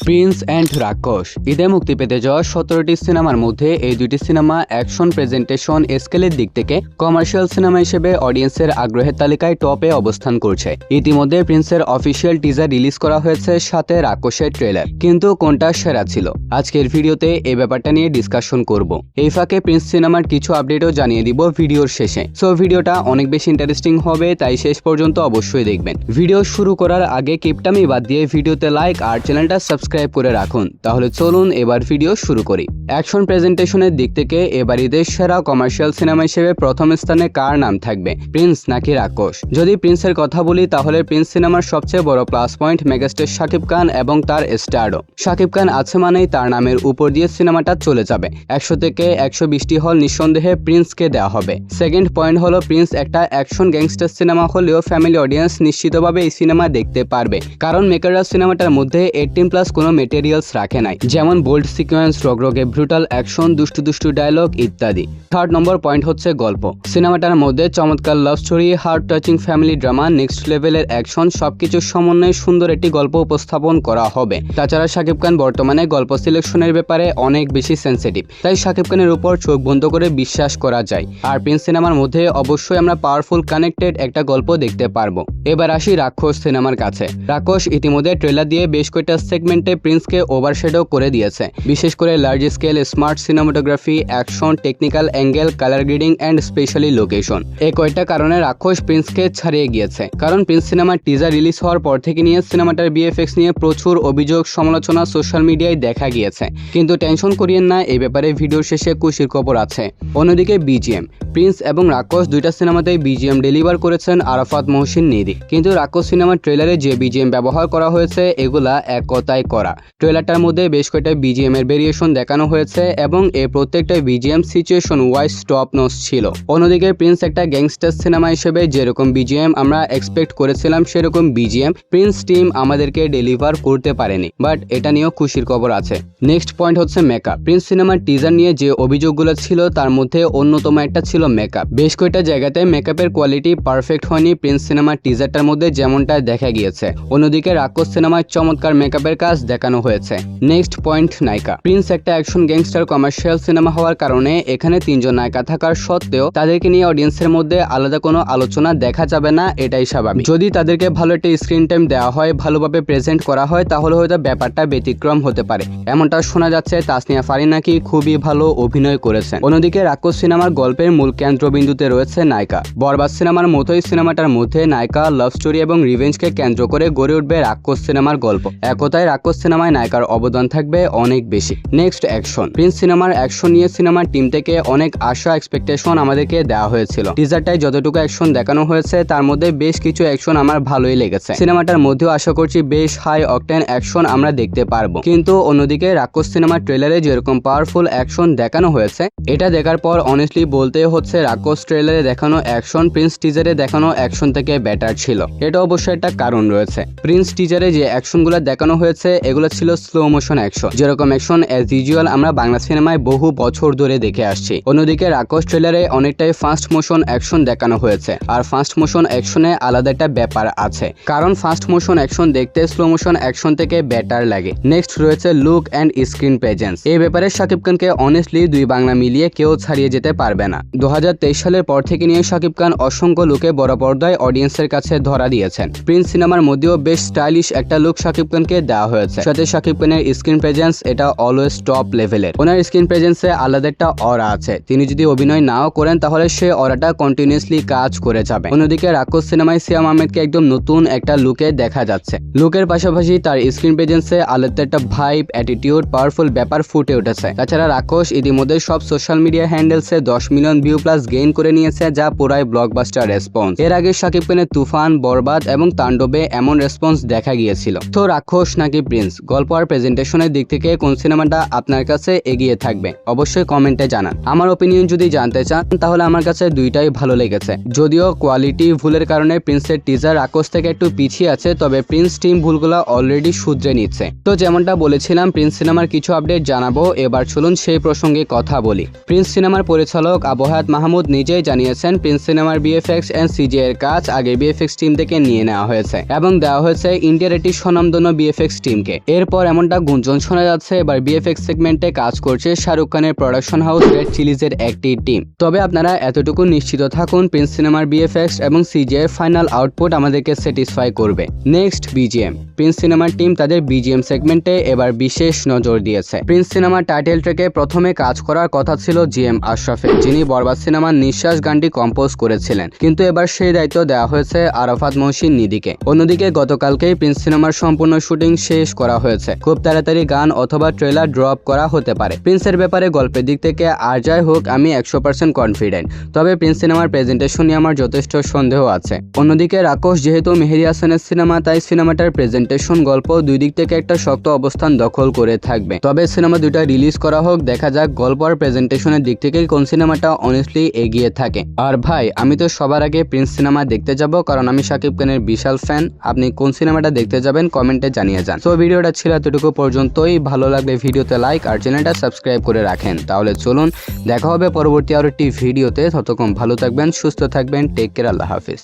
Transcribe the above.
Prince and রাক্ষস ঈদে মুক্তি পেতে যাওয়া 17টি সিনেমার মধ্যে এই দুটি সিনেমা অ্যাকশন, প্রেজেন্টেশন, স্কেলের দিক থেকে কমার্শিয়াল সিনেমা হিসেবে অডিয়েন্সের আগ্রহের তালিকায় টপে অবস্থান করছে। ইতিমধ্যে প্রিন্সের অফিসিয়াল টিজার রিলিজ করা হয়েছে, সাথে রাক্ষসের ট্রেলার। কিন্তু কোনটা সেরা ছিল, আজকের ভিডিওতে এই ব্যাপারটা নিয়ে ডিসকাশন করব। এই ফাঁকে প্রিন্স সিনেমার কিছু আপডেটও জানিয়ে দিব ভিডিওর শেষে। সো ভিডিওটা অনেক বেশি ইন্টারেস্টিং হবে, তাই শেষ পর্যন্ত অবশ্যই দেখবেন। ভিডিও শুরু করার আগে কিপটামি বাদ দিয়ে ভিডিওতে লাইক আর চ্যানেলটা সাবস্ক্রাইব করে রাখুন। তাহলে চলুন এবার ভিডিও শুরু করি। অ্যাকশন প্রেজেন্টেশনের দিক থেকে এবার ঈদের সেরা কমার্শিয়াল সিনেমা হিসেবে প্রথম স্থানে কার নাম থাকবে, প্রিন্স নাকি রাক্ষস? যদি প্রিন্সের কথা বলি তাহলে প্রিন্স সিনেমার সবচেয়ে বড় plus point megastar Shakib Khan এবং তার স্টারডম। শাকিব খান আছে মানেই তার নামের উপর দিয়ে সিনেমাটা চলে যাবে। 100 থেকে 120টি হল নিঃসন্দেহে প্রিন্সকে দেওয়া হবে। সেকেন্ড পয়েন্ট হলো, প্রিন্স একটা অ্যাকশন গ্যাংস্টার সিনেমা হলেও ফ্যামিলি অডিয়েন্স নিশ্চিতভাবে এই সিনেমা দেখতে পারবে, কারণ মেকাররা সিনেমাটার মধ্যে 18+ কোনো মেটেরিয়ালস রাখে নাই, যেমন বোল্ড সিকোয়েন্স, রগরগে ব্রুটাল অ্যাকশন, দুষ্টু দুষ্টু ডায়লগ ইত্যাদি। থার্ড নম্বর পয়েন্ট হচ্ছে গল্প। সিনেমাটার মধ্যে চমৎকার love story, heart touching family drama, next লেভেলের অ্যাকশন, সবকিছুর সমন্বয়ে সুন্দর একটি গল্প উপস্থাপন করা হবে। তাছাড়া শাকিব খান বর্তমানে গল্প সিলেকশনের ব্যাপারে অনেক বেশি সেন্সিটিভ, তাই শাকিব খানের উপর চোখ বন্ধ করে বিশ্বাস করা যায়। আর প্রিন্স সিনেমার মধ্যে অবশ্যই আমরা পাওয়ারফুল কানেক্টেড একটা গল্প দেখতে পারবো। এবার আসি রাক্ষস সিনেমার কাছে। রাক্ষস ইতিমধ্যে ট্রেলার দিয়ে বেশ কয়েকটা সেগমেন্টে প্রিন্সকে ওভারশ্যাডো করে দিয়েছে, বিশেষ করে large scale, smart cinematography, action, technical angle, colour grading and specially location. এই কয়েকটা কারণে রাক্ষস প্রিন্সকে ছাড়িয়ে গিয়েছে। কারণ প্রিন্স সিনেমার টিজার রিলিজ হওয়ার পর থেকে নিয়ে সিনেমাটার বিএফএক্স নিয়ে প্রচুর অভিযোগ, সমালোচনা সোশ্যাল মিডিয়ায় দেখা গিয়েছে। কিন্তু টেনশন করিয়েন না, এই ব্যাপারে ভিডিওর শেষে খুশির খবর আছে। অন্যদিকে বিজিএম, প্রিন্স এবং রাক্ষস দুইটা সিনেমাতেই বিজিএম ডেলিভার করেছেন আরাফাত মহসিন নিধি। কিন্তু রাক্ষস সিনেমার ট্রেলারে যে বিজিএম ব্যবহার করা হয়েছে এগুলা এক কথায় করা। ট্রেলারটার মধ্যে বেশ কয়েকটা বিজিএম এর ভেরিয়েশন দেখানো হয়েছে এবং এই প্রত্যেকটা BGM situation wise top notch ছিল। অন্যদিকে প্রিন্স একটা গ্যাংস্টার সিনেমা হিসেবে যেরকম বিজিএম আমরা এক্সপেক্ট করেছিলাম সেরকম বিজিএম প্রিন্স টিম আমাদেরকে ডেলিভার করতে পারেনি, বাট এটা নিয়েও খুশির খবর আছে। নেক্সট পয়েন্ট হচ্ছে মেকআপ। প্রিন্স সিনেমার টিজার নিয়ে যে অভিযোগগুলো ছিল তার মধ্যে অন্যতম একটা ছিল মেকআপ। বেশ কয়েকটা জায়গাতে মেকআপের কোয়ালিটি পারফেক্ট হয়নি প্রিন্স সিনেমার টিজারটার মধ্যে যেমনটা দেখা গিয়েছে। অন্যদিকে রাক্ষস সিনেমায় চমৎকার মেকআপের কাজ দেখানো হয়েছে। নেক্সট পয়েন্ট, নায়িকা। প্রিন্স একটা অ্যাকশন গ্যাংস্টার কমার্শিয়াল সিনেমা হওয়ার কারণে এখানে 3 জন নায়িকা থাকার সত্ত্বেও তাদেরকে নিয়ে অডিয়েন্সের মধ্যে আলাদা কোনো আলোচনা দেখা যাবে না, এটাই স্বাভাবিক। যদি তাদেরকে ভালো একটা স্ক্রিন টাইম দেওয়া হয়, ভালোভাবে প্রেজেন্ট করা হয়, তাহলে হয়তো ব্যাপারটা ব্যতিক্রম হতে পারে। এমনটা শোনা যাচ্ছে তাসনিয়া ফারিন নাকি খুবই ভালো অভিনয় করেছেন। অন্যদিকে রাক্ষস সিনেমার গল্পের মূল কেন্দ্রবিন্দুতে রয়েছে নায়িকা। বরবাদ সিনেমার মতোই সিনেমাটার মধ্যে নায়িকা, লাভ স্টোরি এবং রিভেঞ্জকে কেন্দ্র করে গড়ে উঠবে রাক্ষস সিনেমার গল্প। একতায় রাক্ষস সিনেমায় নায়িকার অবদান থাকবে অনেক বেশি। Next, action. প্রিন্স সিনেমার অ্যাকশন নিয়ে সিনেমার টিম থেকে অনেক আশা, এক্সপেকটেশন আমাদেরকে দেওয়া হয়েছিল। টিজারটায় যতটুকু অ্যাকশন দেখানো হয়েছে তার মধ্যে বেশ কিছু অ্যাকশন আমার ভালোই লেগেছে। সিনেমাটার মধ্যেও আশা করছি বেশ হাই অকটেন অ্যাকশন আমরা দেখতে পারবো। কিন্তু অন্যদিকে রাক্ষস সিনেমার ট্রেলারে যেরকম পাওয়ারফুল অ্যাকশন দেখানো হয়েছে, এটা দেখার পর অনেস্টলি বলতে হচ্ছে রাক্ষস ট্রেলারে দেখানো অ্যাকশন প্রিন্স টিজারে দেখানো অ্যাকশন থেকে বেটার ছিল। এটা অবশ্যই একটা কারণ রয়েছে। প্রিন্স টিজারে যে অ্যাকশনগুলো দেখানো হয়েছে এগুলো ছিল স্লো মোশন অ্যাকশন, যেরকম অ্যাকশন অ্যাজ ইউজুয়াল আমরা বাংলা সিনেমায় বহু বছর ধরে দেখে আসছি। অন্যদিকে রাক্ষস ট্রেলারে অনেকটাই ফাস্ট মোশন অ্যাকশন দেখানো হয়েছে। আর ফাস্ট মোশন অ্যাকশনে আলাদা একটা ব্যাপার আছে, কারণ ফাস্ট মোশন অ্যাকশন দেখতে স্লো মোশন অ্যাকশন থেকে বেটার লাগে। নেক্সট রয়েছে লুক অ্যান্ড স্ক্রিন প্রেজেন্স। এই ব্যাপারে শাকিব খানকে অনেস্টলি দুই বাংলা মিলিয়ে কেউ ছাড়িয়ে যেতে পারবে না। 2023 সালের পর থেকে নিয়ে শাকিব খান অসংখ্য লুকে বড় পর্দায় অডিয়েন্সের কাছে ধরা দিয়েছেন। প্রিন্স সিনেমার মধ্যেও বেশ স্টাইলিশ একটা লুক শাকিব খানকে দেওয়া হয়েছে। সাথে শাকিব খানের স্ক্রিন প্রেজেন্স এটা অলওয়েজ টপ লেভেলের। ওনার স্ক্রিন প্রেজেন্সে আলাদা একটা অরা আছে, তিনি যদি অভিনয় নাও করেন তাহলে সে অরাটা কন্টিনিউয়াসলি কাজ করে যাবে। অন্যদিকে রাক্ষস সিনেমায় সিয়াম আহমেদকে একদম নতুন একটা লুকে দেখা যাচ্ছে। লুকের পাশাপাশি তার স্ক্রিন প্রেজেন্সে আলাদা একটা ভাইব, অ্যাটিটিউড, পাওয়ারফুল ব্যাপার ফুটে উঠেছে। তাছাড়া রাক্ষস ইতিমধ্যে সব সোশ্যাল মিডিয়া হ্যান্ডেলসে 10 মিলিয়ন ভিউ প্লাস গেইন করে নিয়েছে, যা পুরাই ব্লকবাস্টার রেসপন্স। এর আগে শাকিব খানের তুফান, বরবাদ এবং তাণ্ডবে এমন রেসপন্স দেখা গিয়েছিল। তো রাক্ষস নাকি প্রিন্স, গল্প আর প্রেজেন্টেশনের দিক থেকে কোন সিনেমাটা আপনার কাছে এগিয়ে থাকবে অবশ্যই কমেন্টে জানান। আমার ওপিনিয়ন যদি জানতে চান তাহলে আমার কাছে দুইটাই ভালো লেগেছে। যদিও কোয়ালিটি ভুলের কারণে প্রিন্সের টিজার রাক্ষস থেকে একটু পিছিয়ে আছে, তবে প্রিন্স টিম ভুলগুলো অলরেডি শুধরে নিচ্ছে। তো যেমনটা বলেছিলাম প্রিন্স সিনেমার কিছু আপডেট জানাবো, এবার চলুন সেই প্রসঙ্গে কথা বলি। প্রিন্স সিনেমার পরিচালক আবু হায়াত মাহমুদ নিজেই জানিয়েছেন প্রিন্স সিনেমার বিএফএক্স এন্ড সিজিআই এর কাজ আগে বিএফএক্স টিম থেকে নিয়ে নেওয়া হয়েছে এবং দেওয়া হয়েছে ইন্ডিয়ার একটি স্বনামধন্য বিএফএক্স টিমকে। দিকে। এরপর এমনটা গুঞ্জন শোনা যাচ্ছে এবার বিএফএক্স সেগমেন্টে কাজ করছে শাহরুখ খানের প্রোডাকশন হাউস রেড চিলিজের একটি টিম। তবে আপনারা এতটুকু নিশ্চিত থাকুন প্রিন্স সিনেমার বিএফএক্স এবং সিজিআই ফাইনাল আউটপুট আমাদেরকে স্যাটিসফাই করবে। Next BGM. প্রিন্স সিনেমার টিম তাদের বিজিএম সেগমেন্টে এবার বিশেষ নজর দিয়েছে। প্রিন্স সিনেমার টাইটেল ট্র্যাকে প্রথমে কাজ করার কথা ছিল জিএম আশরাফের, যিনি বরবাদ সিনেমার নিঃশ্বাস গানটি কম্পোজ করেছিলেন, কিন্তু এবার সেই দায়িত্ব দেওয়া হয়েছে আরাফাত মহসিন নিধিকে। অন্যদিকে গতকালকেই প্রিন্স সিনেমার সম্পূর্ণ শুটিং শেষ করা হয়েছে। খুব তাড়াতাড়ি গান অথবা ট্রেলার ড্রপ করা হতে পারে। প্রিন্সের ব্যাপারে গল্পের দিক থেকে আর যাই হোক আমি 100% কনফিডেন্ট, তবে প্রিন্স সিনেমার প্রেজেন্টেশন নিয়ে আমার যথেষ্ট সন্দেহ আছে। অন্যদিকে রাকোশ যেহেতু মেহেদী হাসানের সিনেমা, তাই সিনেমাটার প্রেজেন্টেশন গল্প দুই দিক থেকে একটা শক্ত অবস্থান দখল করে থাকবে। তবে সিনেমা দুইটা রিলিজ করা হোক, দেখা যাক গল্প আর প্রেজেন্টেশনের দিক থেকে কোন সিনেমাটা অনেস্টলি এগিয়ে থাকে। আর ভাই আমি তো সবার আগে প্রিন্স সিনেমা দেখতে যাব, কারণ আমি শাকিব খানের বিশাল ফ্যান। আপনি কোন সিনেমাটা দেখতে যাবেন কমেন্টে জানিয়ে যান। তো ভিডিওটা ছিল এতটুকু পর্যন্তই। ভালো লাগলে ভিডিওতে লাইক আর চ্যানেলটা সাবস্ক্রাইব করে রাখেন। তাহলে চলুন দেখা হবে পরবর্তী আরো একটি ভিডিওতে। ততক্ষণ ভালো থাকবেন, সুস্থ থাকবেন, টেক কেয়ার, আল্লাহ হাফিজ।